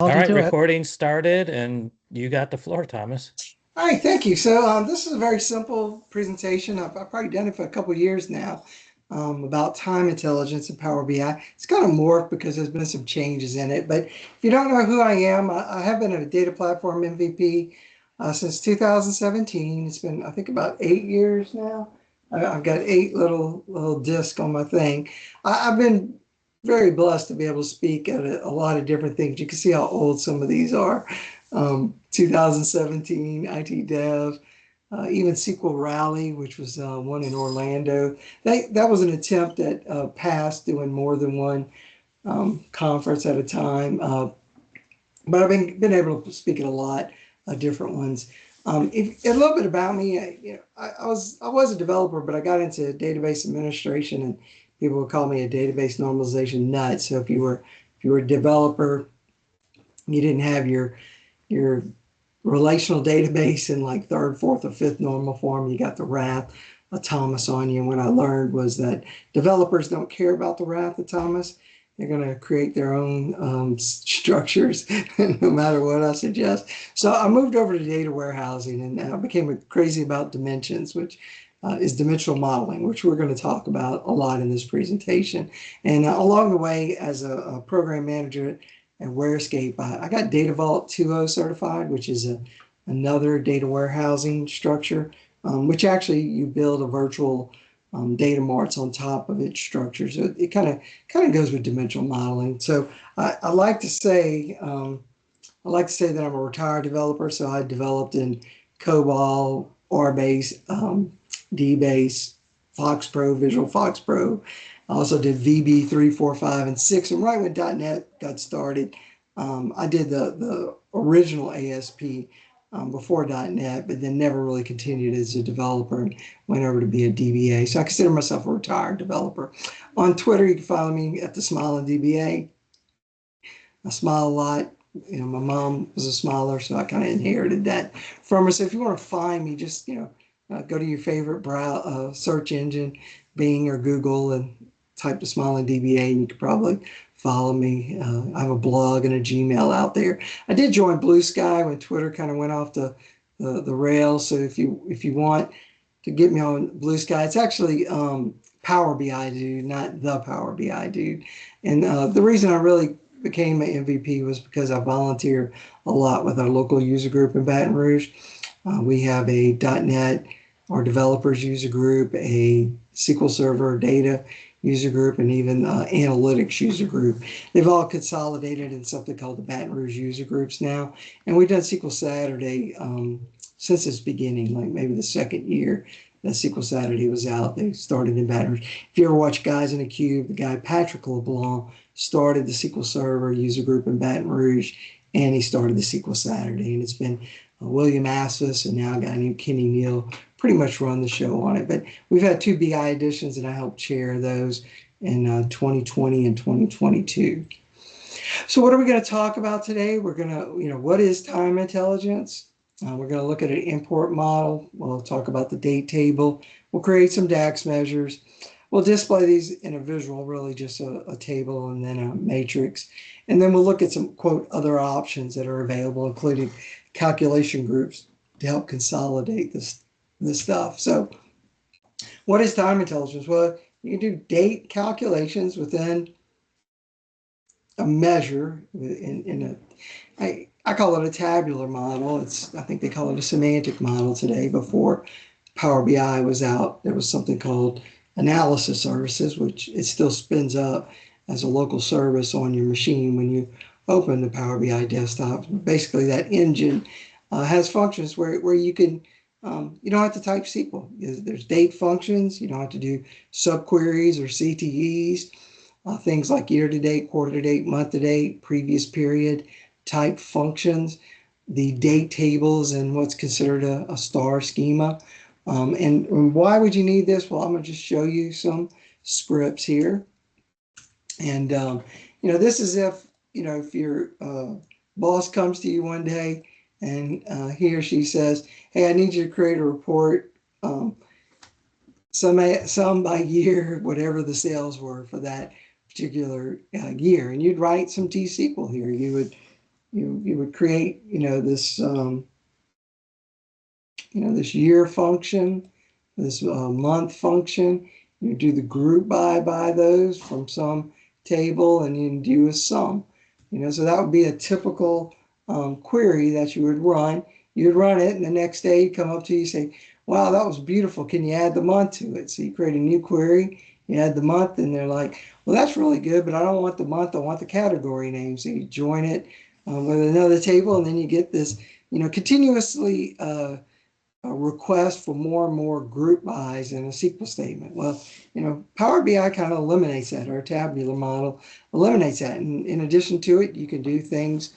All Hold you right, to it. recording started and you got the floor, Thomas. All right, thank you. So this is a very simple presentation. I've probably done it for a couple of years now about time intelligence and Power BI. It's kind of morphed because there's been some changes in it. But if you don't know who I am, I have been a data platform MVP since 2017. It's been, I think, about 8 years now. I've got eight little discs on my thing. I've been very blessed to be able to speak at a lot of different things. You can see how old some of these are. 2017 IT Dev, even SQL Rally, which was one in Orlando. That was an attempt at past doing more than one conference at a time. But I've been able to speak at a lot of different ones. A little bit about me, I was a developer, but I got into database administration, and people would call me a database normalization nut. So if you were a developer, you didn't have your relational database in like third, fourth, or fifth normal form. You got the wrath of Thomas on you. And what I learned was that developers don't care about the wrath of Thomas. They're going to create their own structures no matter what I suggest. So I moved over to data warehousing, and I became crazy about dimensions, which is dimensional modeling, which we're going to talk about a lot in this presentation. And along the way, as a program manager and Warescape. I got Data Vault 2.0 certified, which is another data warehousing structure, which actually you build a virtual data marts on top of its structure. So it kind of goes with dimensional modeling. So I like to say that I'm a retired developer. So I developed in COBOL, RBase, DBase, Fox Pro, Visual Fox Pro. I also did VB 3, 4, 5, and 6. And right when .NET got started, I did the original ASP before .NET, but then never really continued as a developer and went over to be a DBA. So I consider myself a retired developer. On Twitter, you can follow me at the Smiling DBA. I smile a lot. My mom was a smiler, so I kind of inherited that from her. So if you want to find me, just go to your favorite search engine, Bing or Google, and type the Smiling DBA, and you could probably follow me. I have a blog and a Gmail out there. I did join Blue Sky when Twitter kind of went off the rails. So if you want to get me on Blue Sky, it's actually Power BI Dude, not the Power BI Dude. And the reason I really became an MVP was because I volunteer a lot with our local user group in Baton Rouge. We have a .NET or developers user group, a SQL Server data user group, and even analytics user group. They've all consolidated in something called the Baton Rouge user groups now. And we've done SQL Saturday since its beginning, like maybe the second year that SQL Saturday was out. They started in Baton Rouge. If you ever watch Guys in a Cube, the guy Patrick LeBlanc started the SQL Server user group in Baton Rouge, and he started the SQL Saturday. And it's been William Assis and now a guy named Kenny Neal pretty much run the show on it. But we've had two BI editions, and I helped chair those in 2020 and 2022. So what are we going to talk about today? We're going to, what is time intelligence? We're going to look at an import model. We'll talk about the date table. We'll create some DAX measures. We'll display these in a visual, really just a table and then a matrix. And then we'll look at some, quote, other options that are available, including calculation groups to help consolidate this stuff. So what is time intelligence? Well, you can do date calculations within a measure I call it a tabular model. I think they call it a semantic model today. Before Power BI was out, there was something called analysis services, which it still spins up as a local service on your machine when you open the Power BI desktop. Basically, that engine has functions where you don't have to type SQL. There's date functions. You don't have to do subqueries or CTEs. Things like year to date, quarter to date, month to date, previous period type functions, the date tables, and what's considered a star schema. And why would you need this? Well, I'm going to just show you some scripts here. And, this is if your boss comes to you one day and he or she says, hey, I need you to create a report, some by year, whatever the sales were for that particular year. And you'd write some T-SQL here. You would you would create, this year function, this month function. You do the group by those from some table, and you do a sum. So that would be a typical query that you would run. You'd run it, and the next day you come up to you say, "Wow, that was beautiful. Can you add the month to it?" So you create a new query, you add the month, and they're like, "Well, that's really good, but I don't want the month. I want the category name." So you join it with another table, and then you get this, continuously. A request for more and more group buys in a SQL statement. Well, Power BI kind of eliminates that, or tabular model eliminates that. And in addition to it, you can do things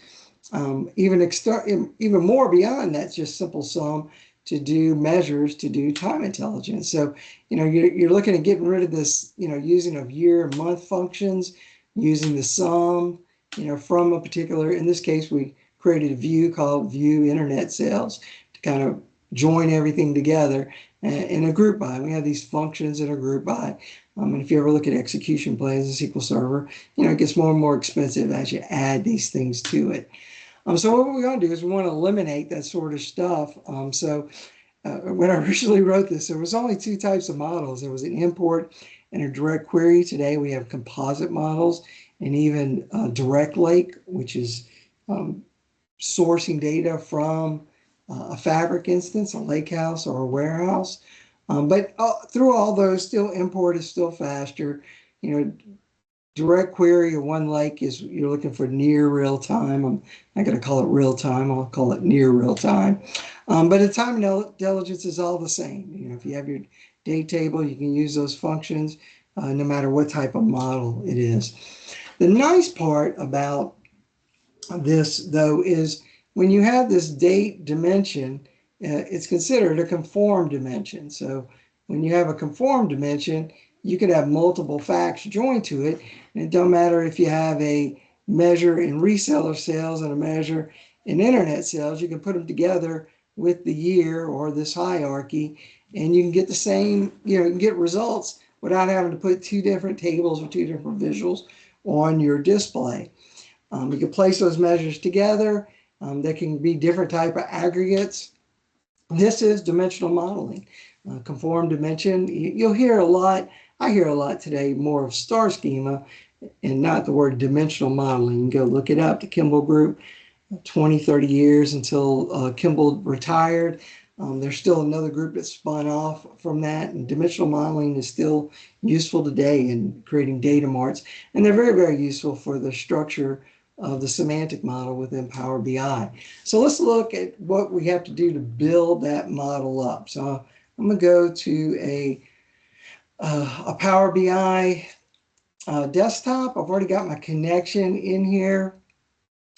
even more beyond that, just simple sum, to do measures, to do time intelligence. So, you're looking at getting rid of this, using of year and month functions, using the sum, from a particular, in this case, we created a view called view internet sales to kind of join everything together in a group by. We have these functions in a group by. And if you ever look at execution plans in SQL Server, it gets more and more expensive as you add these things to it. So what we're going to do is we want to eliminate that sort of stuff. When I originally wrote this, there was only two types of models. There was an import and a direct query. Today we have composite models and even direct lake, which is sourcing data from a Fabric instance, a lakehouse, or a warehouse. But through all those, still import is still faster. Direct query or one lake is you're looking for near real time. I'm not going to call it real time. I'll call it near real time. But the time intelligence is all the same. If you have your date table, you can use those functions no matter what type of model it is. The nice part about this, though, is when you have this date dimension, it's considered a conform dimension. So when you have a conform dimension, you could have multiple facts joined to it. And it don't matter if you have a measure in reseller sales and a measure in internet sales, you can put them together with the year or this hierarchy, and you can get the same, you can get results without having to put two different tables or two different visuals on your display. You can place those measures together. There can be different type of aggregates. This is dimensional modeling. Conform dimension, you'll hear a lot. I hear a lot today more of star schema and not the word dimensional modeling. You can go look it up. The Kimball Group, 20, 30 years until Kimball retired. There's still another group that spun off from that, and dimensional modeling is still useful today in creating data marts, and they're very, very useful for the structure of the semantic model within Power BI. So let's look at what we have to do to build that model up. So I'm going to go to a Power BI desktop. I've already got my connection in here.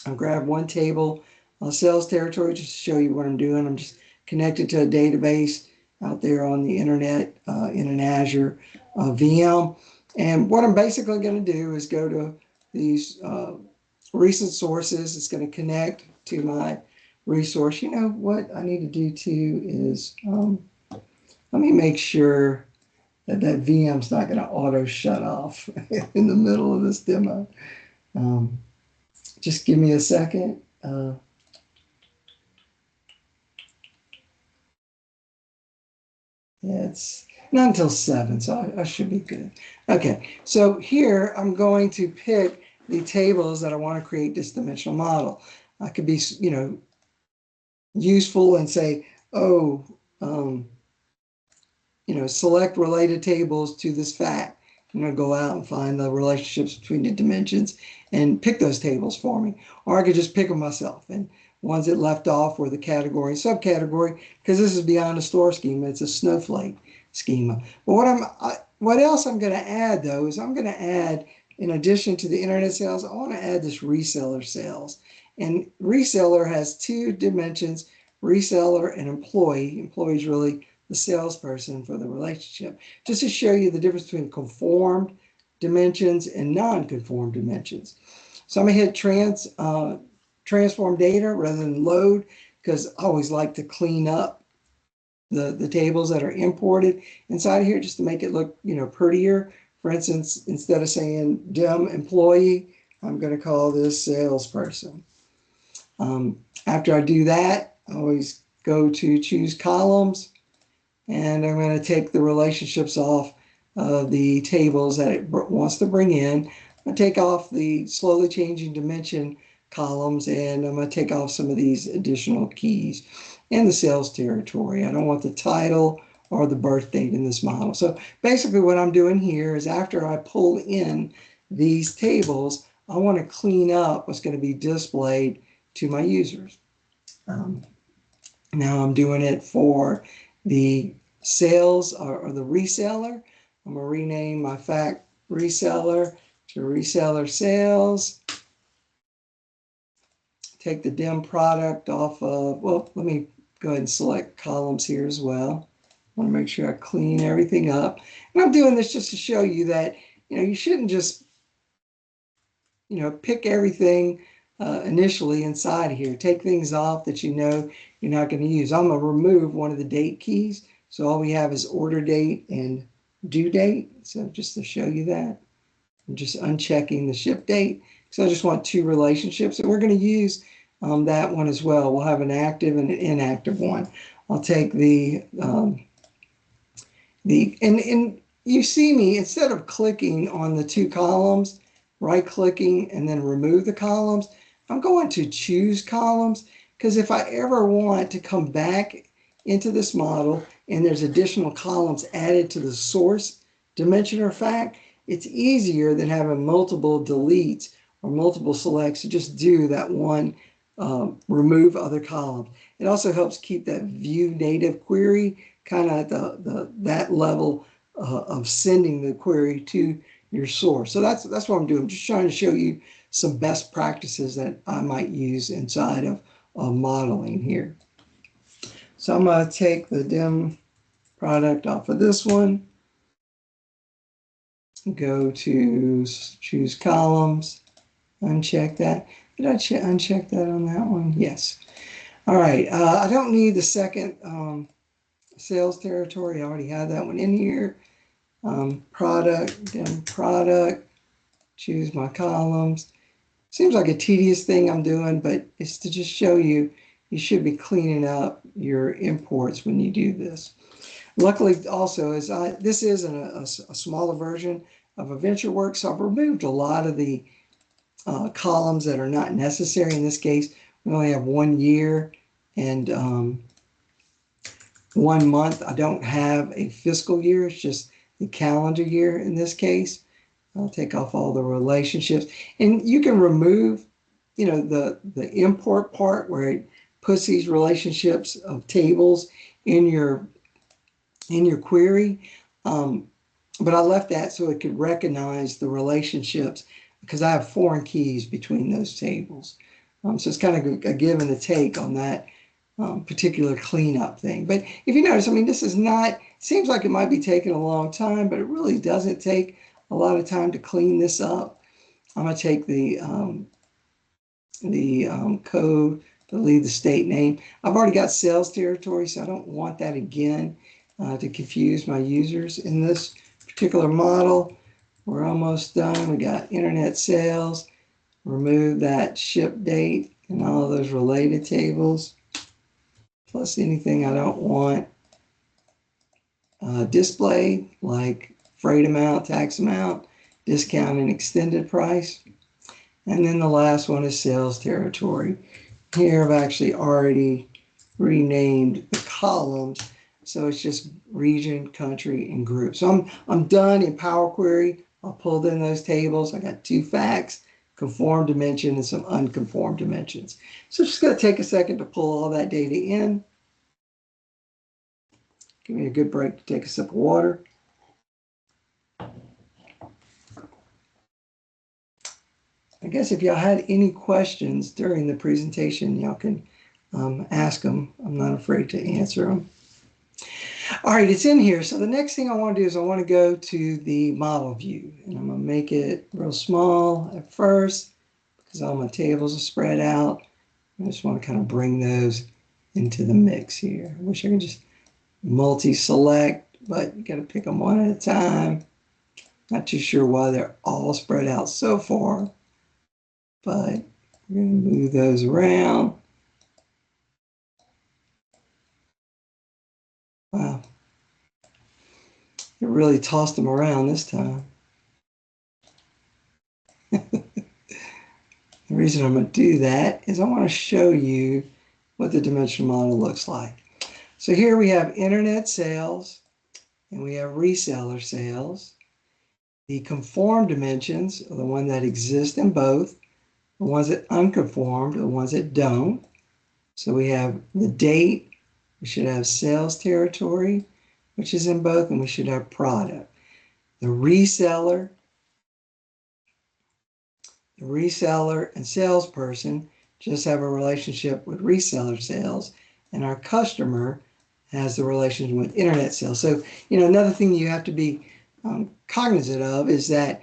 I'll grab one table, sales territory, just to show you what I'm doing. I'm just connected to a database out there on the internet in an Azure VM. And what I'm basically going to do is go to these recent sources. It's going to connect to my resource. You know what I need to do too is let me make sure that that VM's not going to auto shut off in the middle of this demo. Just give me a second. It's not until 7, so I should be good. Okay, so here I'm going to pick the tables that I want to create this dimensional model. I could be, useful and say, oh, select related tables to this fact. I'm going to go out and find the relationships between the dimensions and pick those tables for me. Or I could just pick them myself. And ones that left off were the category and subcategory, because this is beyond a store schema. It's a snowflake schema. But what else I'm going to add, though, is I'm going to add, in addition to the internet sales, I want to add this reseller sales. And reseller has two dimensions, reseller and employee. Employee is really the salesperson for the relationship, just to show you the difference between conformed dimensions and non-conformed dimensions. So I'm going to hit transform data rather than load, because I always like to clean up the tables that are imported inside of here just to make it look prettier. For instance, instead of saying dim employee, I'm going to call this salesperson. After I do that, I always go to choose columns, and I'm going to take the relationships off of the tables that it wants to bring in. I take off the slowly changing dimension columns, and I'm going to take off some of these additional keys and the sales territory. I don't want the title or the birth date in this model. So basically what I'm doing here is after I pull in these tables, I want to clean up what's going to be displayed to my users. Now I'm doing it for the sales or the reseller. I'm going to rename my fact reseller to reseller sales. Take the dim product off of, well, let me go ahead and select columns here as well. I want to make sure I clean everything up. And I'm doing this just to show you that, you shouldn't just, pick everything initially inside here. Take things off that you know you're not going to use. I'm going to remove one of the date keys. So all we have is order date and due date. So just to show you that, I'm just unchecking the ship date. So I just want two relationships, and we're going to use that one as well. We'll have an active and an inactive one. I'll take and you see me, instead of clicking on the two columns, right clicking and then remove the columns, I'm going to choose columns, because if I ever want to come back into this model and there's additional columns added to the source dimension or fact, it's easier than having multiple deletes or multiple selects to just do that one remove other columns. It also helps keep that view native query kind of at that level of sending the query to your source. So that's what I'm doing. I'm just trying to show you some best practices that I might use inside of modeling here. So I'm going to take the dim product off of this one, go to choose columns, uncheck that. Did I uncheck that on that one? Yes. All right. I don't need the second sales territory. I already have that one in here. Product, dim product, choose my columns. Seems like a tedious thing I'm doing, but it's to just show you, you should be cleaning up your imports when you do this. Luckily also, this is a smaller version of AdventureWorks, so I've removed a lot of the columns that are not necessary. In this case, we only have 1 year and 1 month. I don't have a fiscal year, it's just the calendar year in this case. I'll take off all the relationships, and you can remove, the import part where it puts these relationships of tables in your query. But I left that so it could recognize the relationships, because I have foreign keys between those tables. So it's kind of a give and a take on that particular cleanup thing. But if you notice, this is not, seems like it might be taking a long time, but it really doesn't take a lot of time to clean this up. I'm going to take the code, delete the state name. I've already got sales territory, so I don't want that again to confuse my users in this particular model. We're almost done. We got internet sales. Remove that ship date and all of those related tables, plus anything I don't want displayed, like freight amount, tax amount, discount, and extended price. And then the last one is sales territory. Here I've actually already renamed the columns, so it's just region, country, and group. So I'm done in Power Query. I pulled in those tables. I got 2 facts, conformed dimension, and some unconformed dimensions. So it's just going to take a second to pull all that data in. Give me a good break to take a sip of water. I guess if y'all had any questions during the presentation, y'all can ask them. I'm not afraid to answer them. All right, it's in here. So the next thing I want to do is I want to go to the model view, and I'm going to make it real small at first because all my tables are spread out. I just want to kind of bring those into the mix here. I wish I could just multi-select, but you got to pick them one at a time. Not too sure why they're all spread out so far, but We're going to move those around. Wow. It really tossed them around this time. The reason I'm going to do that is I want to show you what the dimensional model looks like. So here we have internet sales and we have reseller sales. The conformed dimensions are the ones that exist in both. The ones that unconformed are the ones that don't. So we have the date, we should have sales territory, which is in both, and we should have product. The reseller and salesperson just have a relationship with reseller sales, and our customer has the relationship with internet sales. So, another thing you have to be cognizant of is that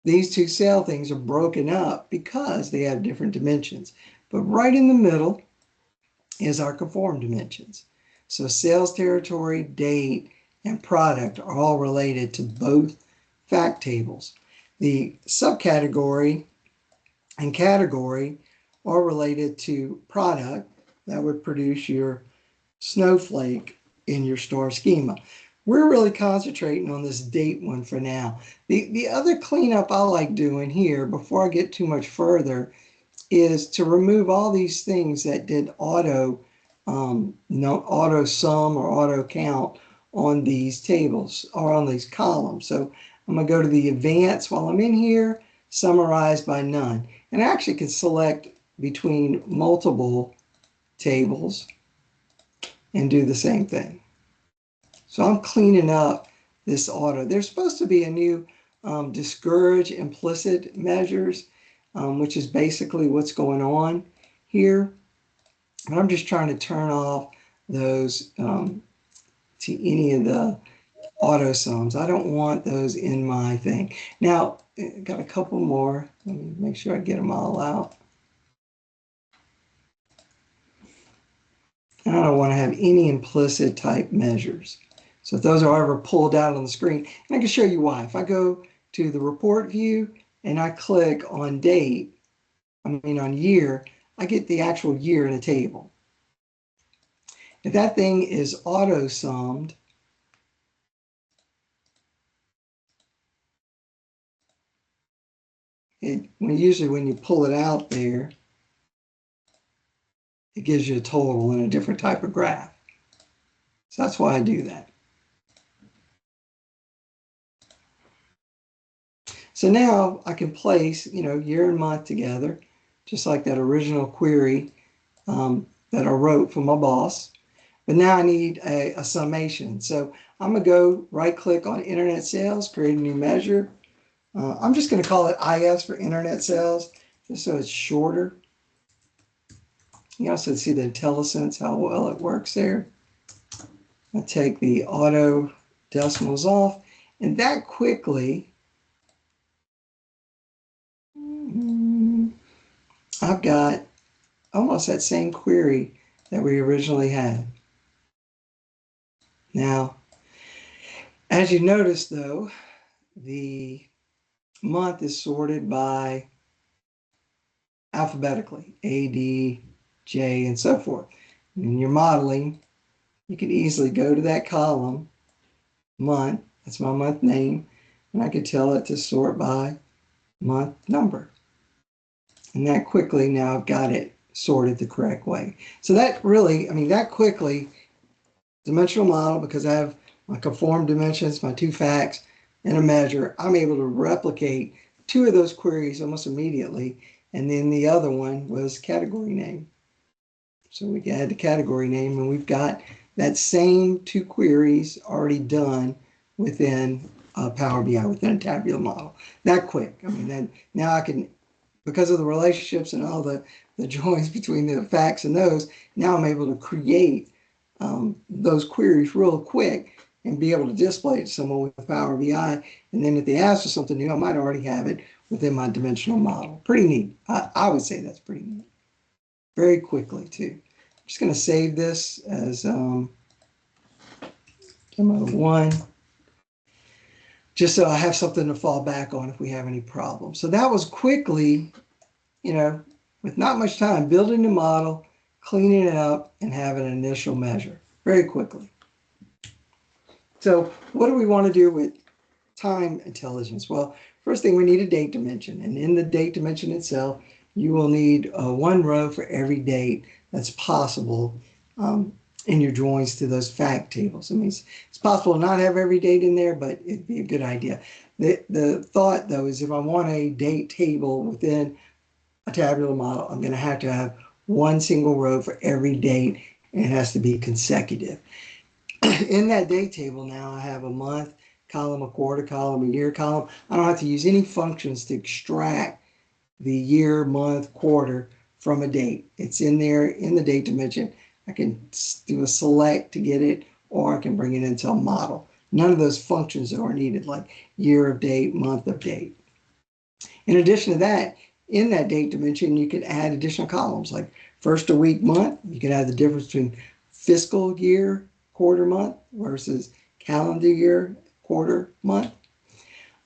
these two sale things are broken up because they have different dimensions. But right in the middle is our conformed dimensions. So sales territory, date, and product are all related to both fact tables. The subcategory and category are related to product that would produce your snowflake in your star schema. We're really concentrating on this date one for now. The other cleanup I like doing here before I get too much further is to remove all these things that did auto sum or auto count on these tables or on these columns. So I'm going to go to the advanced while I'm in here, summarize by none. And I actually can select between multiple tables and do the same thing. So I'm cleaning up this auto. There's supposed to be a new discourage implicit measures, which is basically what's going on here. But I'm just trying to turn off those to any of the auto sums. I don't want those in my thing. Now, got a couple more. Let me make sure I get them all out. And I don't want to have any implicit type measures. So if those are ever pulled out on the screen, and I can show you why. If I go to the report view and I click on date, on year, I get the actual year in a table. If that thing is auto summed, usually when you pull it out there, it gives you a total in a different type of graph. So that's why I do that. So now I can place, year and month together, just like that original query that I wrote for my boss. But now I need a summation. So I'm going to go right click on internet sales, create a new measure. I'm just going to call it IS for internet sales, just so it's shorter. You also see the IntelliSense, how well it works there. I take the auto decimals off, and that quickly, I've got almost that same query that we originally had. Now, as you notice though, the month is sorted by alphabetically, A, D, J, and so forth. And in your modeling, you can easily go to that column, month, that's my month name, and I could tell it to sort by month number. And that quickly, now I've got it sorted the correct way. So that really, that quickly, dimensional model, because I have my conformed dimensions, my two facts, and a measure, I'm able to replicate two of those queries almost immediately. And then the other one was category name. So we can add the category name, and we've got that same two queries already done within Power BI, within a tabular model. That quick. Then now I can, because of the relationships and all the joins between the facts and those, now I'm able to create those queries real quick and be able to display it to someone with Power BI. And then if they ask for something new, I might already have it within my dimensional model. Pretty neat. I would say that's pretty neat. Very quickly too. I'm just going to save this as demo 1, just so I have something to fall back on if we have any problems. So that was quickly, with not much time, building the model, cleaning it up, and having an initial measure very quickly. So what do we want to do with time intelligence? Well, first thing, we need a date dimension. And in the date dimension itself, you will need one row for every date that's possible in your drawings to those fact tables. I mean, it's possible to not have every date in there, but it'd be a good idea. The thought, though, is if I want a date table within a tabular model, I'm going to have one single row for every date, and it has to be consecutive. In that date table now, I have a month column, a quarter column, a year column. I don't have to use any functions to extract the year, month, quarter from a date. It's in there in the date dimension. I can do a select to get it, or I can bring it into a model. None of those functions are needed, like year of date, month of date. In addition to that, in that date dimension, you can add additional columns like first of week, month. You can add the difference between fiscal year, quarter, month versus calendar year, quarter, month.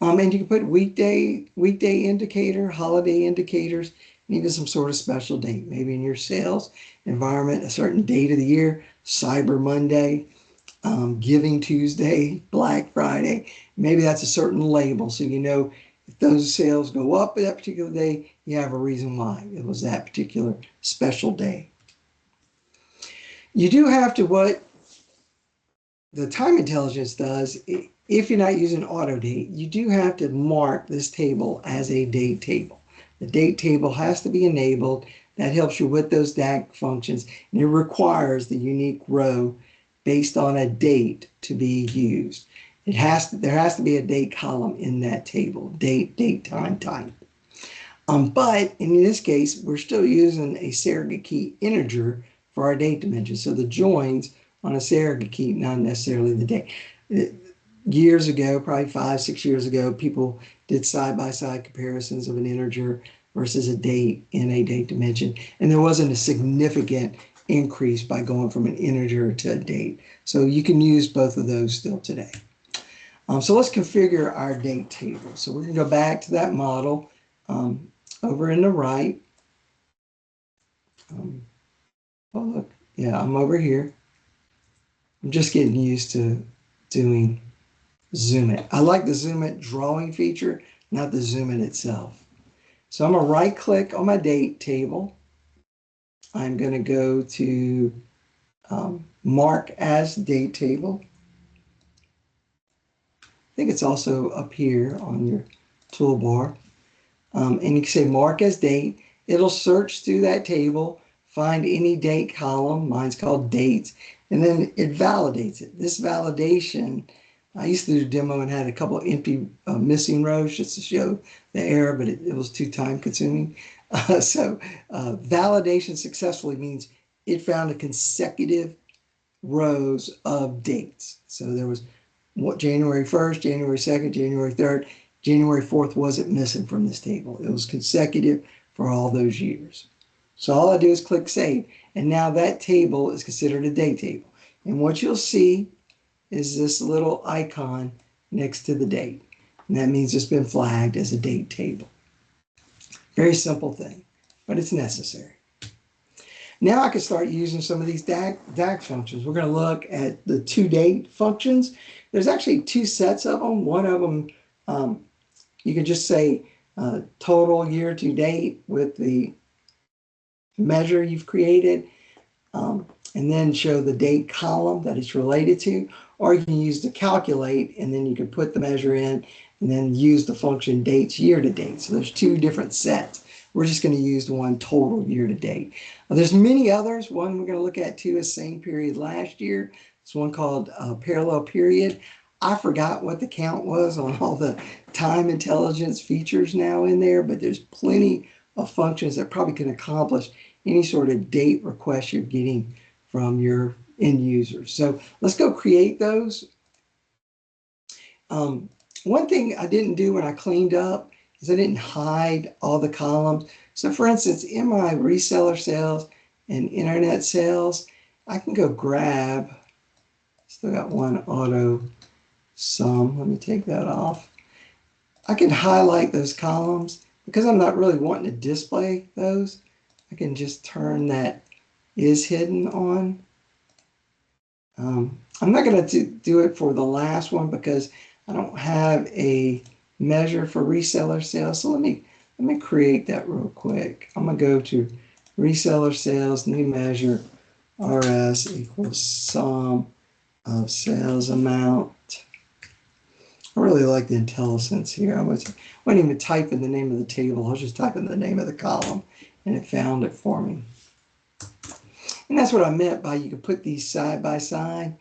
And you can put weekday indicator, holiday indicators, and even some sort of special date. Maybe in your sales environment, a certain date of the year, Cyber Monday, Giving Tuesday, Black Friday. Maybe that's a certain label, so you know if those sales go up that particular day, you have a reason why. It was that particular special day. You do have to, what the time intelligence does, if you're not using auto date, you do have to mark this table as a date table. The date table has to be enabled. That helps you with those DAG functions, and it requires the unique row based on a date to be used. There has to be a date column in that table, date, time, time. But in this case, we're still using a surrogate key integer for our date dimension. So the joins on a surrogate key, not necessarily the date. Years ago, probably 5, 6 years ago, people did side-by-side comparisons of an integer versus a date in a date dimension. And there wasn't a significant increase by going from an integer to a date. So you can use both of those still today. So let's configure our date table. So we're going to go back to that model over in the right. Oh, look. Yeah, I'm over here. I'm just getting used to doing zoom it. I like the zoom it drawing feature, not the zoom it itself. So I'm going to right click on my date table. I'm going to go to mark as date table. I think it's also up here on your toolbar. And you can say mark as date. It'll search through that table, find any date column. Mine's called dates. And then it validates it. This validation, I used to do a demo and had a couple of empty missing rows just to show the error, but it was too time consuming. Validation successfully means it found a consecutive rows of dates. So there was January 1st, January 2nd, January 3rd, January 4th wasn't missing from this table. It was consecutive for all those years. So all I do is click save. And now that table is considered a date table. And what you'll see is this little icon next to the date. And that means it's been flagged as a date table. Very simple thing, but it's necessary. Now I can start using some of these DAG functions. We're going to look at the toDate functions. There's actually two sets of them. One of them, you can just say total year to date with the measure you've created, and then show the date column that it's related to. Or you can use the calculate, and then you can put the measure in, and then use the function dates year to date. So there's two different sets. We're just going to use the one total year to date. There's many others. One we're going to look at too is same period last year. It's one called parallel period. I forgot what the count was on all the time intelligence features now in there, but there's plenty of functions that probably can accomplish any sort of date request you're getting from your end users. So let's go create those. One thing I didn't do when I cleaned up is I didn't hide all the columns. So for instance, in my reseller sales and internet sales, I can go grab, still got one auto sum. Let me take that off. I can highlight those columns because I'm not really wanting to display those. I can just turn that is hidden on. I'm not going to do it for the last one because I don't have a measure for reseller sales. So let me create that real quick. I'm going to go to reseller sales, new measure, RS equals sum of sales amount. I really like the IntelliSense here. I wasn't even typing the name of the table. I was just typing the name of the column, and it found it for me. And that's what I meant by you could put these side by side.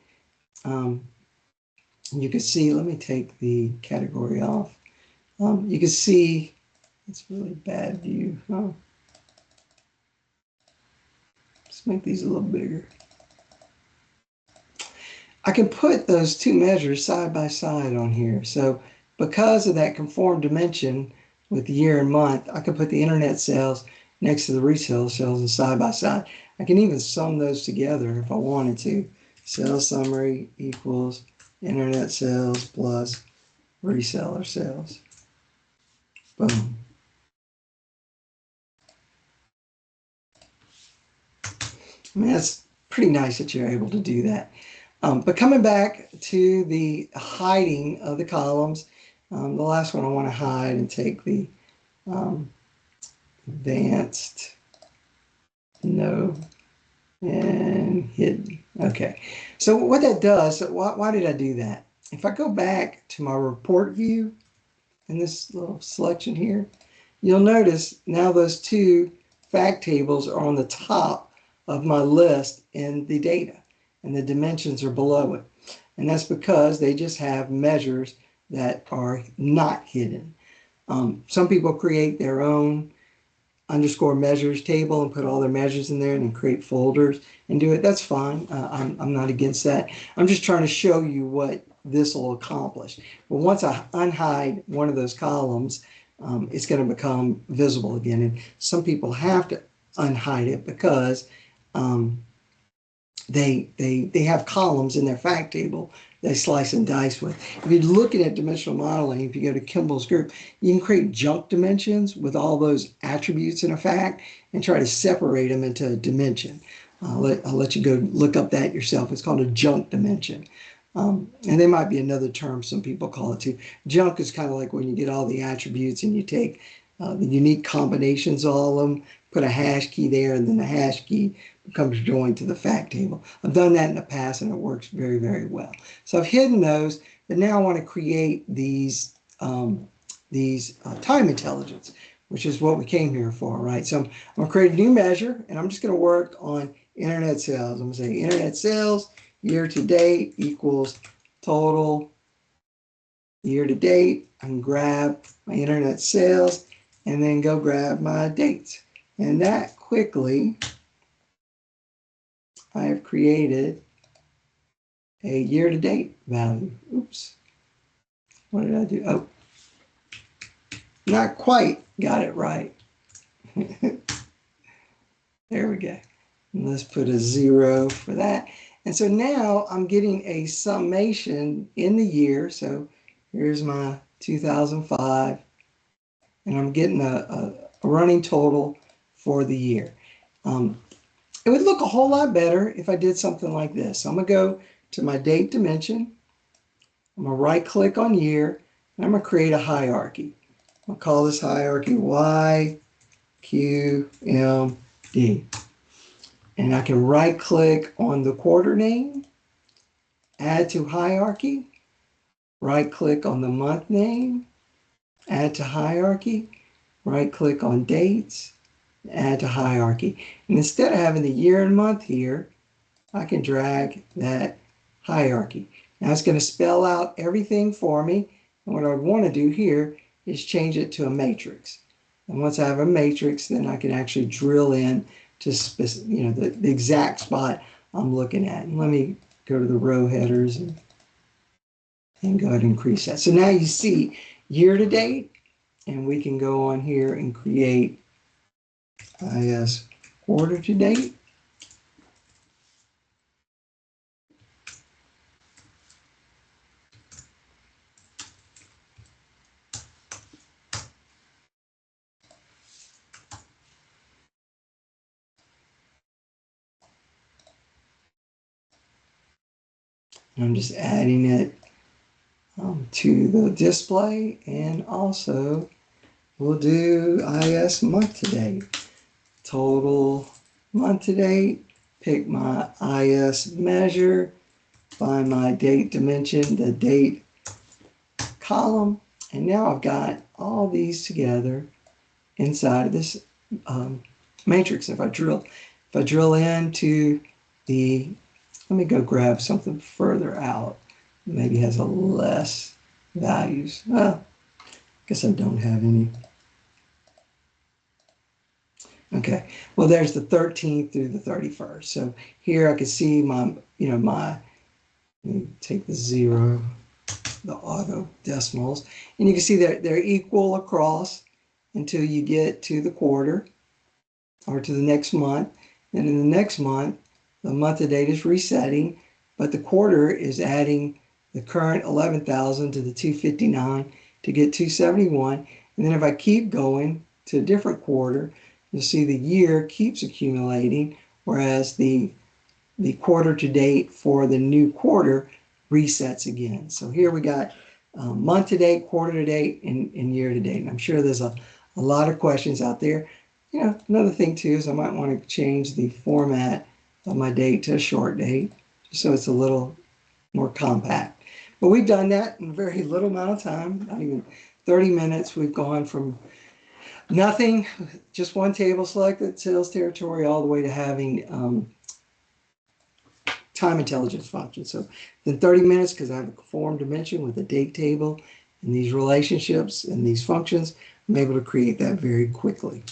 You can see, let me take the category off. You can see, it's really bad view. Oh, let's make these a little bigger. I can put those two measures side by side on here. So because of that conform dimension with the year and month, I can put the internet sales next to the resale sales and side by side. I can even sum those together if I wanted to. Sales summary equals internet sales plus reseller sales. Boom. I mean, that's pretty nice that you're able to do that. But coming back to the hiding of the columns, the last one I want to hide and take the advanced, no, and hidden. Okay, so what that does, why did I do that? If I go back to my report view in this little selection here, you'll notice now those two fact tables are on the top of my list in the data, and the dimensions are below it. And that's because they just have measures that are not hidden. Some people create their own underscore measures table and put all their measures in there and then create folders and do it. That's fine. I'm not against that. I'm just trying to show you what this will accomplish. But once I unhide one of those columns, it's going to become visible again. And some people have to unhide it because they have columns in their fact table they slice and dice with. If you're looking at dimensional modeling, if you go to Kimball's group, you can create junk dimensions with all those attributes in a fact and try to separate them into a dimension. I'll let you go look up that yourself. It's called a junk dimension. And there might be another term some people call it too. Junk is kind of like when you get all the attributes and you take the unique combinations of all of them, put a hash key there, and then the hash key becomes joined to the fact table. I've done that in the past and it works very, very well. So I've hidden those, but now I want to create these time intelligence, which is what we came here for, right? So I'm going to create a new measure and I'm just going to work on internet sales. I'm going to say internet sales year to date equals total year to date. I can grab my internet sales and then go grab my dates. And that quickly, I have created a year-to-date value. Oops. What did I do? Oh, not quite got it right. There we go. And let's put a 0 for that. And so now I'm getting a summation in the year. So here's my 2005. And I'm getting a running total for the year. It would look a whole lot better if I did something like this. So I'm going to go to my date dimension. I'm going to right click on year and I'm going to create a hierarchy. I'll call this hierarchy Y, Q, M, D. And I can right click on the quarter name, add to hierarchy, right click on the month name, add to hierarchy, right click on dates, add to hierarchy. And instead of having the year and month here, I can drag that hierarchy. Now it's going to spell out everything for me. And what I want to do here is change it to a matrix. And once I have a matrix, then I can actually drill in to the exact spot I'm looking at. And let me go to the row headers and go ahead and increase that. So now you see year to date, and we can go on here and create IS quarter to date. I'm just adding it to the display, and also we'll do IS month to date. Total month to date, pick my IS measure, find my date dimension, the date column, and now I've got all these together inside of this matrix. If I drill into the, let me go grab something further out, maybe has a less values. Well, I guess I don't have any. Okay, well, there's the 13th through the 31st. So here I can see my, let me take the 0, the auto decimals, and you can see that they're equal across until you get to the quarter or to the next month. And in the next month, the month to date is resetting, but the quarter is adding the current 11,000 to the 259 to get 271. And then if I keep going to a different quarter, you'll see the year keeps accumulating, whereas the quarter to date for the new quarter resets again. So here we got month to date, quarter to date, and year to date. And I'm sure there's a lot of questions out there. Another thing too is I might want to change the format of my date to a short date, just so it's a little more compact. But we've done that in a very little amount of time, not even 30 minutes. We've gone from nothing, just one table selected, sales territory, all the way to having time intelligence function. So in 30 minutes, because I have a form dimension with a date table and these relationships and these functions, I'm able to create that very quickly.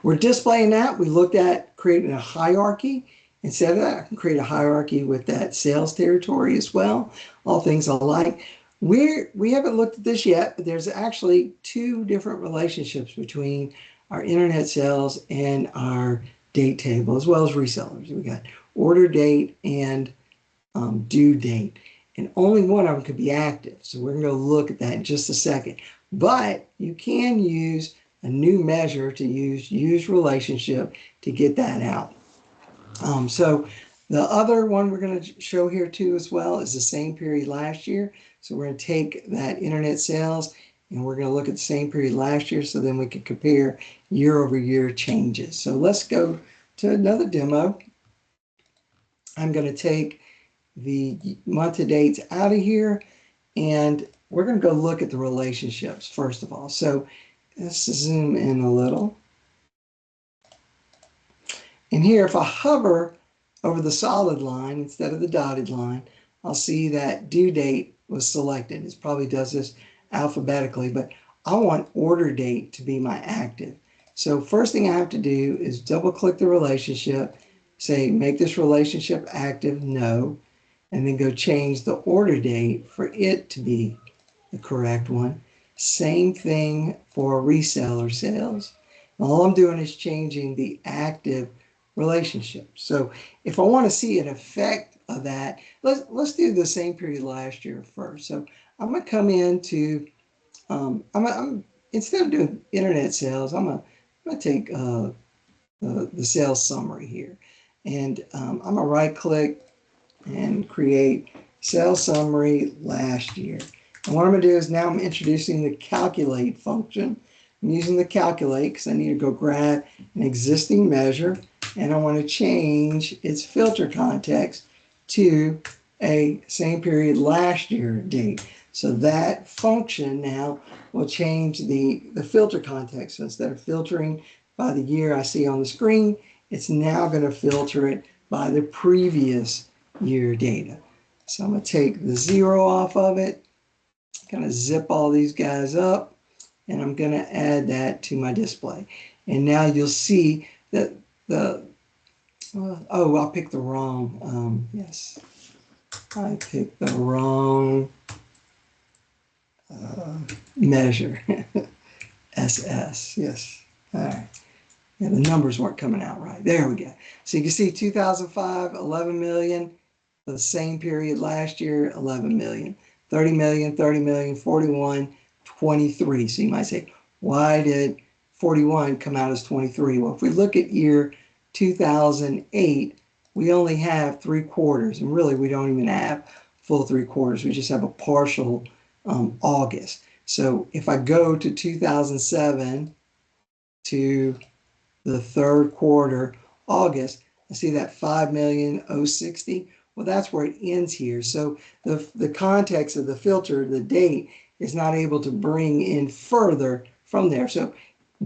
We're displaying that. We looked at creating a hierarchy. Instead of that, I can create a hierarchy with that sales territory as well. All things alike. We haven't looked at this yet, but there's actually two different relationships between our internet sales and our date table, as well as resellers. We got order date and due date, and only one of them could be active. So we're going to look at that in just a second. But you can use a new measure to use relationship to get that out. So the other one we're going to show here too as well is the same period last year. So we're going to take that internet sales and we're going to look at the same period last year, so then we can compare year over year changes. So let's go to another demo. I'm going to take the month to dates out of here, and we're going to go look at the relationships first of all. So let's zoom in a little. And here, if I hover over the solid line instead of the dotted line, I'll see that due date was selected. It probably does this alphabetically, but I want order date to be my active. So first thing I have to do is double click the relationship, say make this relationship active, no, and then go change the order date for it to be the correct one. Same thing for reseller sales. All I'm doing is changing the active relationship. So if I want to see an effect of that, let's do the same period last year first. So I'm going to come into, I'm instead of doing internet sales, I'm going to take the sales summary here. And I'm going to right click and create sales summary last year. And what I'm going to do is now I'm introducing the calculate function. I'm using the calculate because I need to go grab an existing measure, and I want to change its filter context to a same period last year date. So that function now will change the filter context. So instead of filtering by the year I see on the screen, it's now going to filter it by the previous year data. So I'm going to take the 0 off of it, kind of zip all these guys up, and I'm going to add that to my display. And now you'll see that oh, I picked the wrong, yes, I picked the wrong measure, SS, yes, all right. Yeah, the numbers weren't coming out right. There we go. So you can see 2005, 11 million, the same period last year, 11 million, 30 million, 30 million, 41, 23. So you might say, why did 41 come out as 23? Well, if we look at year 2008, we only have 3/4, and really we don't even have full 3/4. We just have a partial August. So if I go to 2007 to the third quarter, August, I see that 5,060,000. Well, that's where it ends here. So the context of the filter, the date, is not able to bring in further from there. So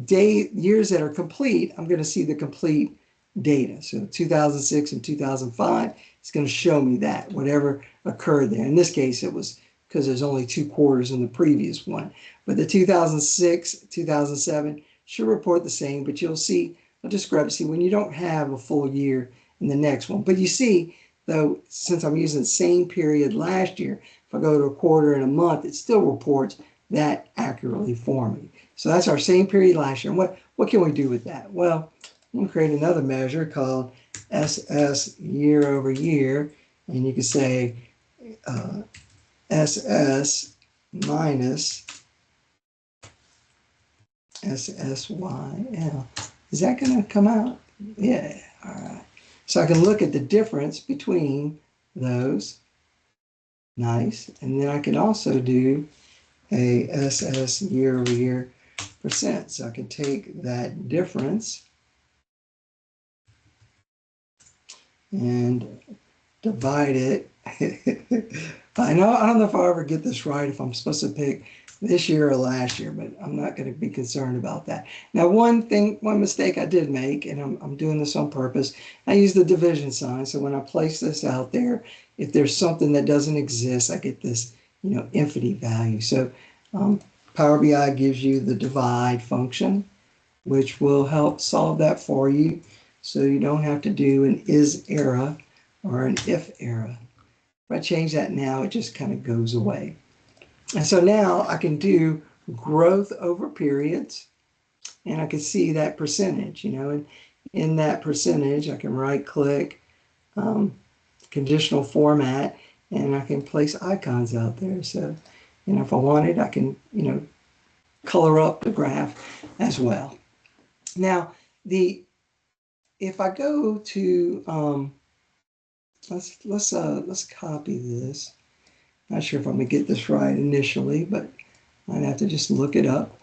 years that are complete, I'm going to see the complete data. So 2006 and 2005, it's going to show me that, whatever occurred there. In this case, it was because there's only 2/4 in the previous one. But the 2006, 2007 should report the same, but you'll see a discrepancy when you don't have a full year in the next one. But you see, though, since I'm using the same period last year, if I go to a quarter and a month, it still reports that accurately for me. So that's our same period last year. And what can we do with that? Well, I'm going to create another measure called SS year over year. And you can say SS minus SSYL. Is that going to come out? Yeah. All right. So I can look at the difference between those. Nice. And then I can also do a SS year over year percent. So I can take that difference and divide it. I don't know if I'll ever get this right, if I'm supposed to pick this year or last year, but I'm not going to be concerned about that. Now, one mistake I did make, and I'm doing this on purpose, I use the division sign. So when I place this out there, if there's something that doesn't exist, I get this, infinite value. So Power BI gives you the divide function, which will help solve that for you. So you don't have to do an is error or an if error. If I change that now, it just kind of goes away. And so now I can do growth over periods, and I can see that percentage, and in that percentage, I can right click, conditional format, and I can place icons out there. So, if I wanted, I can, color up the graph as well. Now, if I go to, let's copy this. Not sure if I'm gonna get this right initially, but I'd have to just look it up.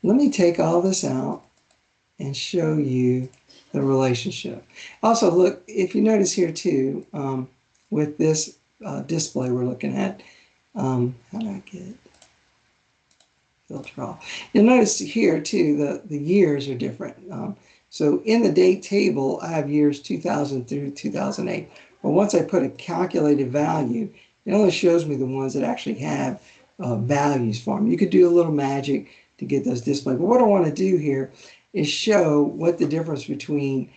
Let me take all this out and show you the relationship. Also, look, if you notice here too, with this display we're looking at, how do I get filter off? You'll notice here too, the years are different. So in the date table, I have years 2000 through 2008. But once I put a calculated value, it only shows me the ones that actually have values for them. You could do a little magic to get those displayed. But what I want to do here is show what the difference between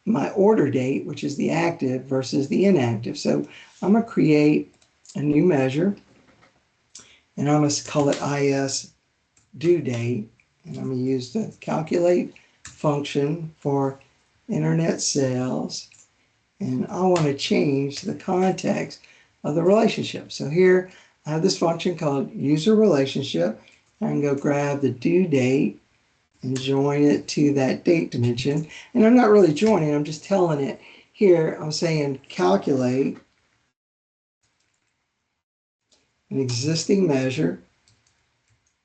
my order date, which is the active, versus the inactive. So I'm going to create a new measure, and I'm going to call it IS due date. And I'm going to use the calculate function for internet sales. And I want to change the context of the relationship. So here I have this function called user relationship. I can go grab the due date and join it to that date dimension. And I'm not really joining, I'm just telling it here, I'm saying calculate an existing measure,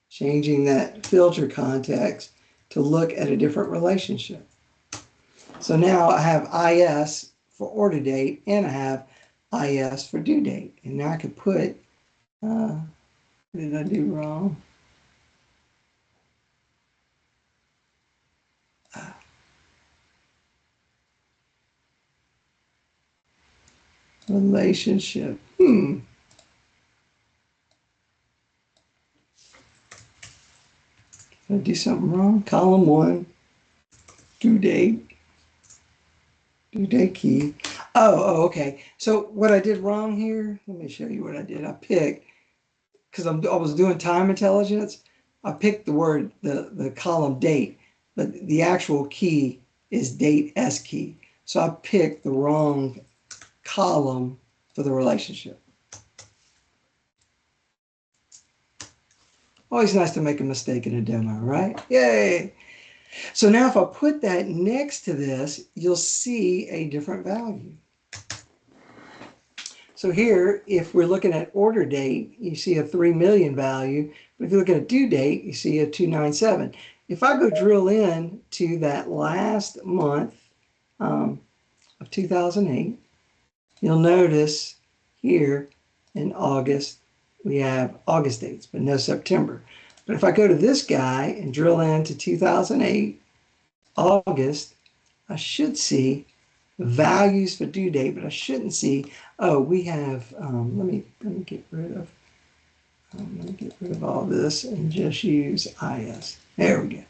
changing that filter context to look at a different relationship. So now I have IS for order date, and I have IS for due date. And now I can put, what did I do wrong? Relationship. Did I do something wrong? Column 1, due date key. Okay. So what I did wrong here, let me show you what I did. I picked, because I was doing time intelligence, I picked the word, the column date, but the actual key is date S key. So I picked the wrong column for the relationship. Always nice to make a mistake in a demo, right? Yay! So now if I put that next to this, you'll see a different value. So here, if we're looking at order date, you see a 3 million value, but if you look at a due date, you see a 297. If I go drill in to that last month of 2008, you'll notice here in August, we have August dates, but no September. But if I go to this guy and drill into 2008, August, I should see values for due date, but I shouldn't see, oh, we have, let me get rid of all this and just use IS. There we go.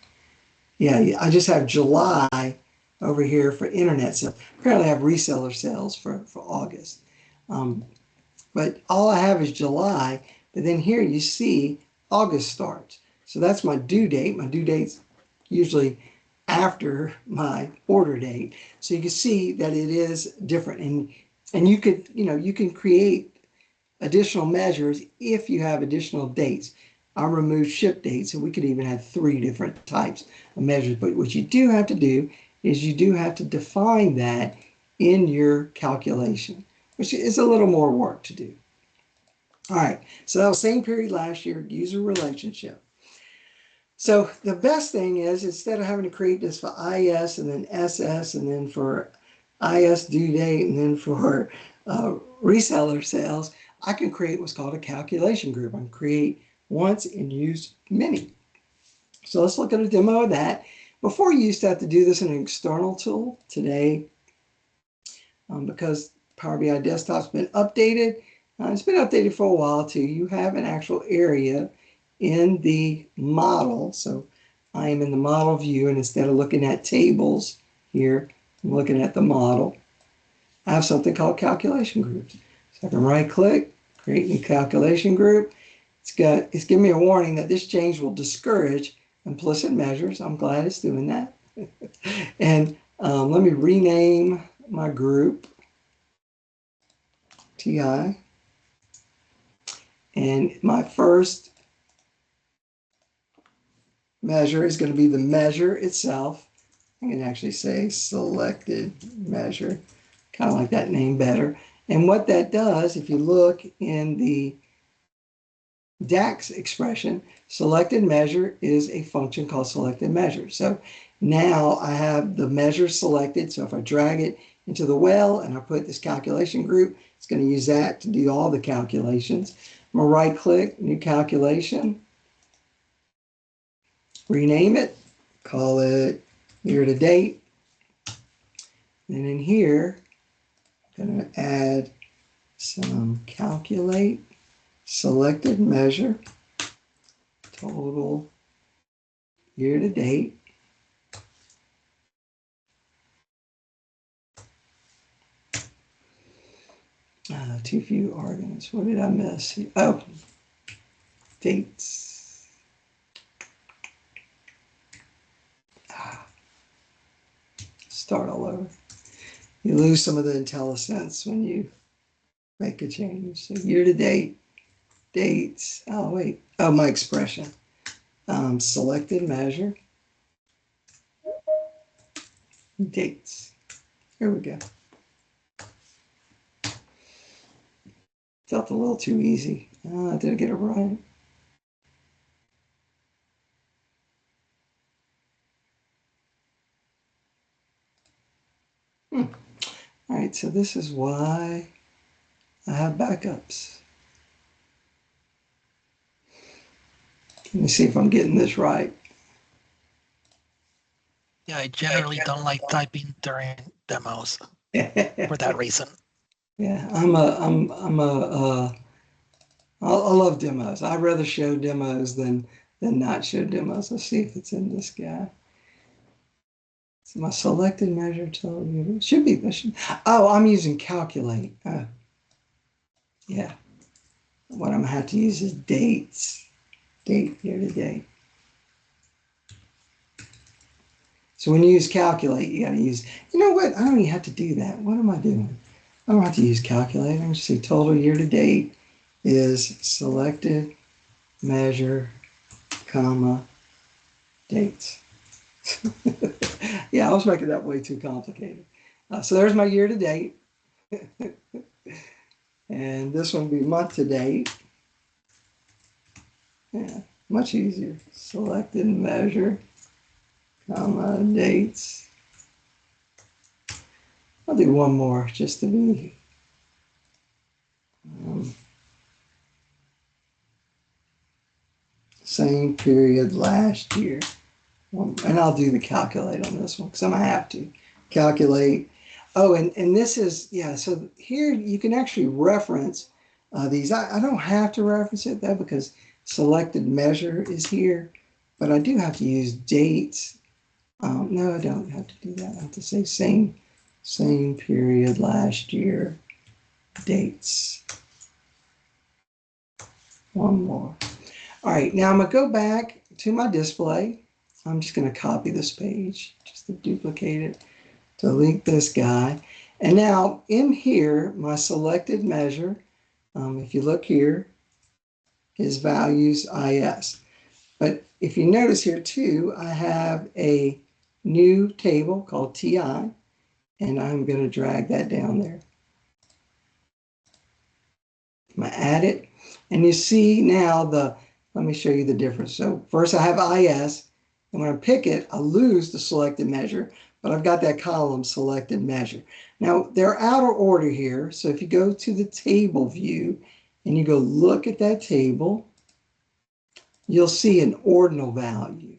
Yeah, I just have July over here for internet sales. Apparently I have reseller sales for August. But all I have is July, but then here you see August starts. So that's my due date. My due date's usually after my order date. So you can see that it is different. And you could, you can create additional measures if you have additional dates. I removed ship dates, and we could even have 3 different types of measures. But what you do have to do is you do have to define that in your calculation, which is a little more work to do. All right, so that was same period last year, user relationship. So the best thing is, instead of having to create this for IS and then SS and then for IS due date and then for reseller sales, I can create what's called a calculation group. I can create once and use many. So let's look at a demo of that. Before, you used to have to do this in an external tool. Today, because Power BI Desktop's been updated, it's been updated for a while too. You have an actual area in the model. So I am in the model view, and instead of looking at tables here, I'm looking at the model. I have something called calculation groups. So I can right click, create new calculation group. It's giving me a warning that this change will discourage implicit measures. I'm glad it's doing that. And let me rename my group TI. And my first measure is going to be the measure itself. I can actually say selected measure, kind of like that name better. And what that does, if you look in the DAX expression, selected measure is a function called selected measure. So now I have the measure selected. So if I drag it into the well and I put this calculation group, it's going to use that to do all the calculations. I'm going to right click, new calculation, rename it, call it year to date. And in here, I'm going to add some calculate, selected measure, total year to date. Too few arguments. What did I miss? Oh, dates. Start all over. You lose some of the IntelliSense when you make a change. So year to date, dates. Oh, wait. Oh, my expression. Selected measure, dates. Here we go. Felt a little too easy. Did I get it right? All right, so this is why I have backups. Let me see if I'm getting this right. Yeah, I generally don't like typing during demos for that reason. Yeah, I love demos. I'd rather show demos than not show demos. Let's see if it's in this guy. So my selected measure total unit should be. Oh, I'm using calculate. Yeah. What I'm gonna have to use is dates. Date, year to date. So when you use calculate, you gotta use, you know what? I don't even have to do that. What am I doing? I don't have to use calculate. I'm just say total year to date is selected measure, comma, dates. Yeah, I was making that way too complicated. So there's my year to date. And this one will be month to date. Yeah, much easier. Selected measure, comma, dates. I'll do one more just to be same period last year. And I'll do the calculate on this one because I'm gonna have to calculate. Oh, and this is, yeah, so here you can actually reference these. I don't have to reference it though because selected measure is here, but I do have to use dates. No, I don't have to do that. I have to say same period last year, dates. One more. All right, now I'm gonna go back to my display. I'm just gonna copy this page just to duplicate it, delete this guy. And now in here, my selected measure, if you look here, is values IS. But if you notice here too, I have a new table called TI, and I'm gonna drag that down there. I'm gonna add it, and you see now let me show you the difference. So first I have IS, and when I pick it, I lose the selected measure, but I've got that column selected measure. Now they're out of order here, so if you go to the table view and you go look at that table, you'll see an ordinal value.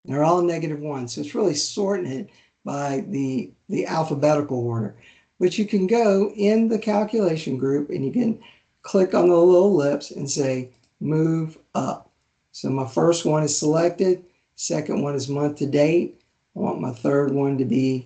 And they're all -1, so it's really sorting it by the alphabetical order. But you can go in the calculation group and you can click on the little ellipse and say move up. So my first one is selected, second one is month to date. I want my third one to be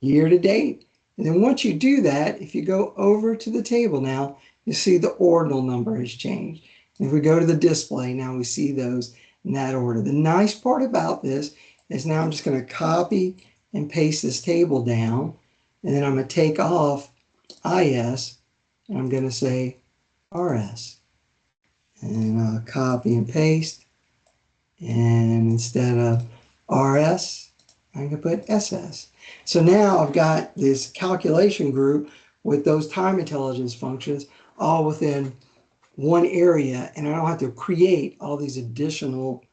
year to date. And then once you do that, if you go over to the table now, you see the ordinal number has changed. And if we go to the display, now we see those in that order. The nice part about this is now I'm just going to copy and paste this table down, and then I'm going to take off IS, and I'm going to say RS. And I'll copy and paste, and instead of RS, I'm going to put SS. So now I've got this calculation group with those time intelligence functions all within one area, and I don't have to create all these additional,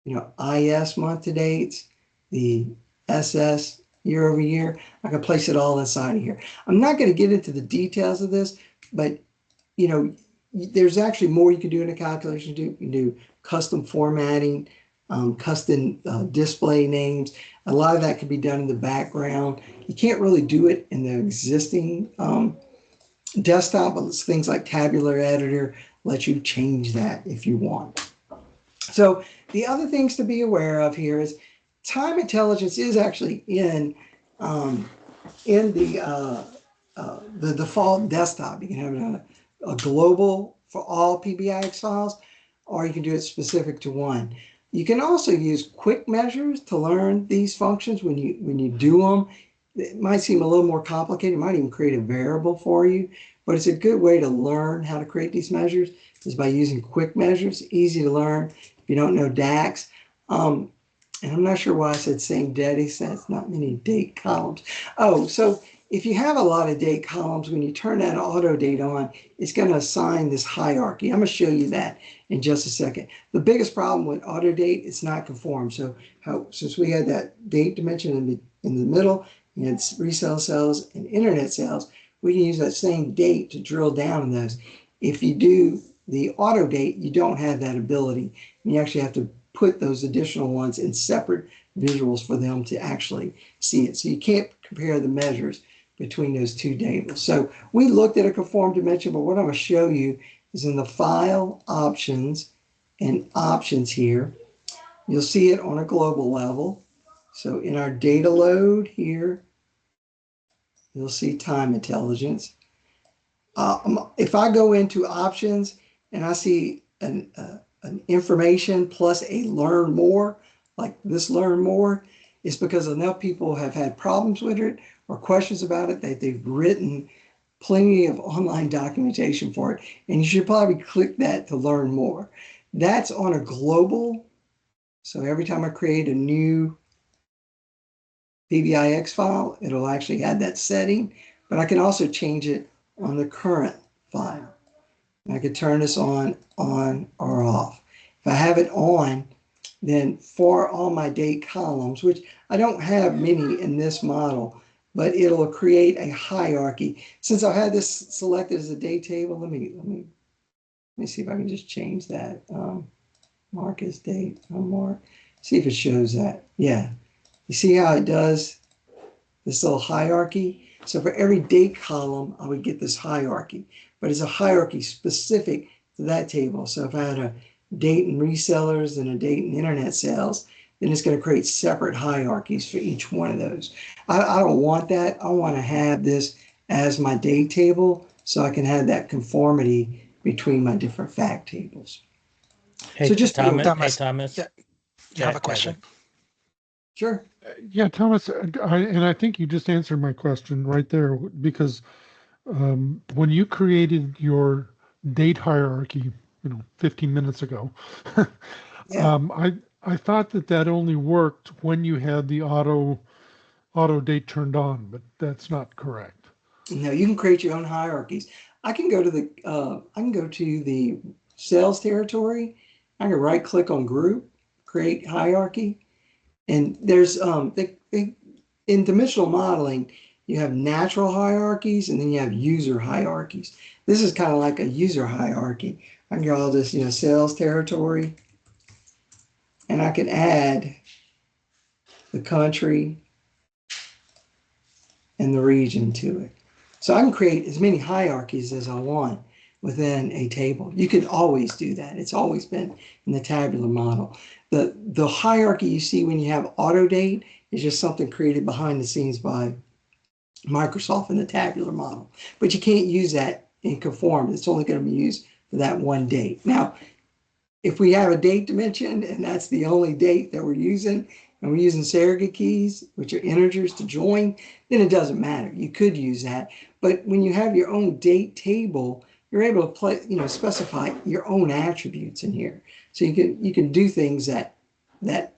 IS month to dates, the SS year over year. I can place it all inside of here. I'm not going to get into the details of this, but there's actually more you can do in a calculation. You can do custom formatting, custom display names. A lot of that can be done in the background. You can't really do it in the existing desktop, but things like Tabular Editor let you change that if you want. So the other things to be aware of here is time intelligence is actually in the default desktop. You can have it on a global for all PBIX files, or you can do it specific to one. You can also use quick measures to learn these functions when you do them. It might seem a little more complicated. It might even create a variable for you, but it's a good way to learn how to create these measures is by using quick measures. Easy to learn if you don't know DAX. And I'm not sure why I said same date sets, not many date columns. Oh, so if you have a lot of date columns, when you turn that auto date on, it's going to assign this hierarchy. I'm going to show you that in just a second. The biggest problem with auto date, it's not conformed. So since we had that date dimension in the middle, and it's resale sales and internet sales, we can use that same date to drill down in those. If you do the auto date, you don't have that ability. You actually have to put those additional ones in separate visuals for them to actually see it. So you can't compare the measures between those two tables. So we looked at a conformed dimension, but what I'm going to show you is in the file options and options here, you'll see it on a global level. So in our data load here, you'll see time intelligence. If I go into options and I see an information plus a learn more, like this learn more, it's because enough people have had problems with it or questions about it that they've written plenty of online documentation for it. And you should probably click that to learn more. That's on a global. So every time I create a new PBIX file, it'll actually add that setting, but I can also change it on the current file. I could turn this on, or off. If I have it on, then for all my date columns, which I don't have many in this model, but it'll create a hierarchy. Since I had this selected as a date table, let me see if I can just change that. Mark as date, mark. See if it shows that. Yeah. You see how it does this little hierarchy? So for every date column, I would get this hierarchy, but it's a hierarchy specific to that table. So if I had a date and resellers and a date and internet sales, then it's going to create separate hierarchies for each one of those. I don't want that. I want to have this as my date table so I can have that conformity between my different fact tables. Hey, So just, Thomas, hey, Thomas, Thomas. yeah, you have a question? Sure. Yeah, Thomas, I think you just answered my question right there, because when you created your date hierarchy, 15 minutes ago, Yeah. I thought that only worked when you had the auto date turned on, but that's not correct. No, you can create your own hierarchies. I can go to the sales territory. I can right click on group, create hierarchy, and there's in dimensional modeling, you have natural hierarchies and then you have user hierarchies. This is kind of like a user hierarchy. I can go all this, sales territory, and I can add the country and the region to it. So I can create as many hierarchies as I want within a table. You can always do that. It's always been in the tabular model. The hierarchy you see when you have auto date is just something created behind the scenes by Microsoft in the tabular model. But you can't use that in conform. It's only going to be used for that one date. Now, if we have a date dimension and that's the only date that we're using, and we're using surrogate keys, which are integers to join, then it doesn't matter. You could use that. But when you have your own date table, you're able to specify your own attributes in here. So you can do things that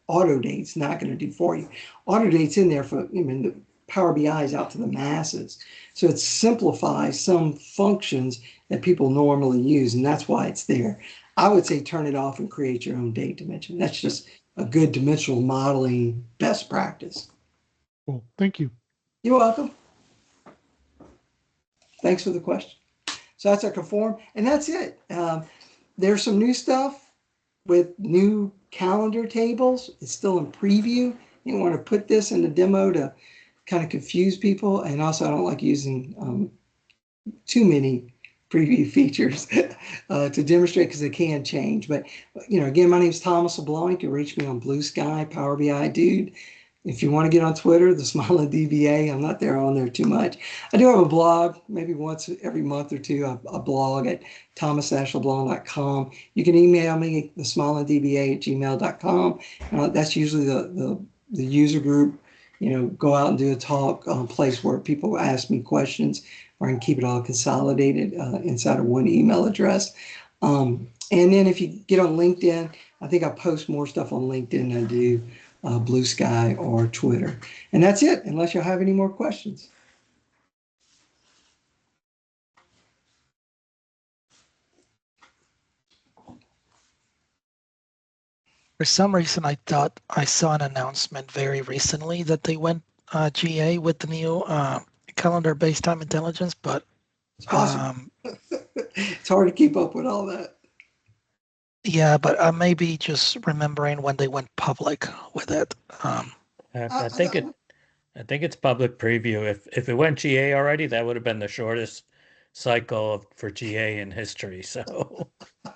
auto date's not going to do for you. Auto date's in there for the Power BI is out to the masses. So it simplifies some functions that people normally use, and that's why it's there. I would say turn it off and create your own date dimension. That's just a good dimensional modeling best practice. Well, thank you. You're welcome. Thanks for the question. So that's our conform, and that's it. There's some new stuff with new calendar tables. It's still in preview. You want to put this in the demo to kind of confuse people, and also I don't like using too many preview features to demonstrate because they can change. But again, my name is Thomas Leblanc. You can reach me on Blue Sky, Power BI Dude. If you want to get on Twitter, the Smiling DBA, I'm not on there too much. I do have a blog, maybe once every month or two, a blog at thomas-leblanc.com. You can email me, thesmilingdba@gmail.com. That's usually the user group. Go out and do a talk place where people ask me questions, or I can keep it all consolidated inside of one email address. And then if you get on LinkedIn, I think I post more stuff on LinkedIn than I do Blue Sky or Twitter. And that's it, unless you'll have any more questions. For some reason, I thought I saw an announcement very recently that they went GA with the new calendar-based time intelligence, but It's possible. It's hard to keep up with all that. yeah, but I may be just remembering when they went public with it. I think it's public preview. If it went GA already, that would have been the shortest cycle for GA in history. So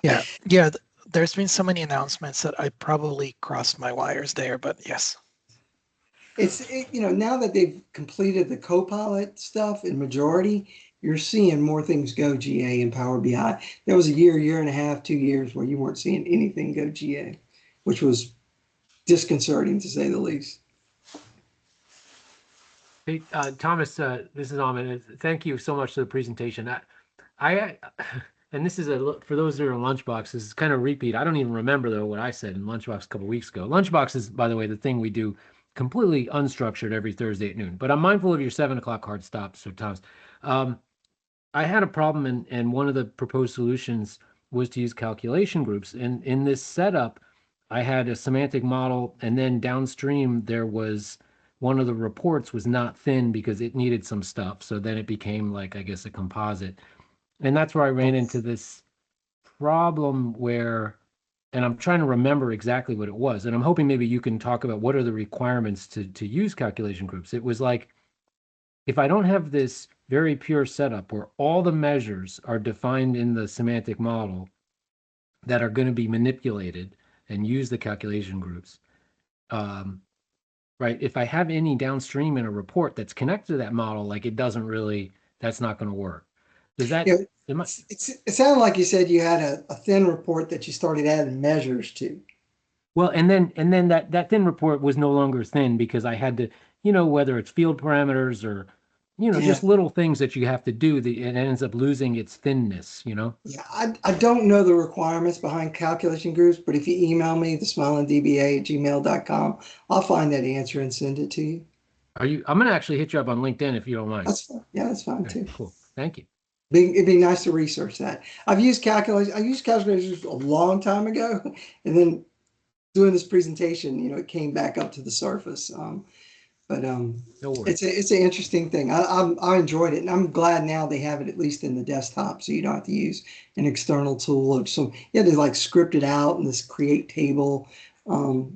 Yeah, there's been so many announcements that I probably crossed my wires there, but yes. Now that they've completed the Copilot stuff in majority, you're seeing more things go GA in Power BI. There was a year and a half, 2 years where you weren't seeing anything go GA, which was disconcerting to say the least. Hey, Thomas, this is Ahmed. Thank you so much for the presentation. I and this is for those that are in Lunchbox, this is kind of repeat. I don't even remember though what I said in Lunchbox a couple weeks ago. Lunchbox is, by the way, the thing we do completely unstructured every Thursday at noon. But I'm mindful of your 7 o'clock hard stop. So Thomas, I had a problem, and one of the proposed solutions was to use calculation groups. And in this setup, I had a semantic model, and then downstream there was one of the reports was not thin because it needed some stuff. So then it became like, I guess, a composite. And that's where I ran into this problem where, and I'm trying to remember exactly what it was. And I'm hoping maybe you can talk about what are the requirements to use calculation groups. It was like, if I don't have this very pure setup where all the measures are defined in the semantic model that are going to be manipulated and use the calculation groups, right? If I have any downstream in a report that's connected to that model, like it doesn't really, that's not going to work. Does that, You know, it sounded like you said you had a thin report that you started adding measures to. well, and then that thin report was no longer thin because I had to, whether it's field parameters or, Yeah. just little things that you have to do, that it ends up losing its thinness, Yeah, I don't know the requirements behind calculation groups, but if you email me, thesmilingdba@gmail.com, I'll find that answer and send it to you. I'm gonna actually hit you up on LinkedIn if you don't mind. That's fine. Yeah, that's fine Okay, too. cool. Thank you. It'd be nice to research that. I used calculators a long time ago, and then doing this presentation, it came back up to the surface. But No worries. it's an interesting thing. I enjoyed it, and I'm glad now they have it at least in the desktop, so you don't have to use an external tool or some. You had to like script it out in this create table, or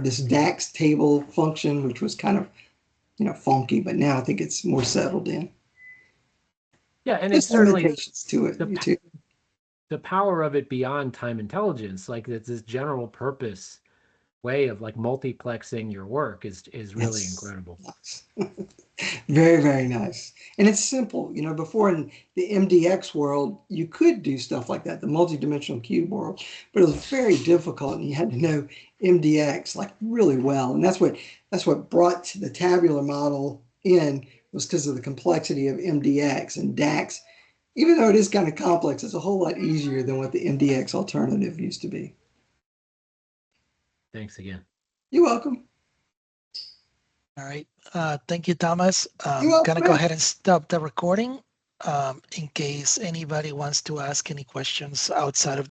this DAX table function, which was kind of funky, but now I think it's more settled in. Yeah, and There's it's certainly limitations to it too. the power of it beyond time intelligence, like it's this general purpose way of like multiplexing your work is really incredible. Nice. Very, very nice. And it's simple. Before in the MDX world, you could do stuff like that, the multidimensional cube world, but it was very difficult and you had to know MDX like really well. And that's what brought the tabular model in, was because of the complexity of MDX and DAX. Even though it is kind of complex, it's a whole lot easier than what the MDX alternative used to be. Thanks again. You're welcome. All right. Thank you, Thomas. You're welcome. Gonna go ahead and stop the recording in case anybody wants to ask any questions outside of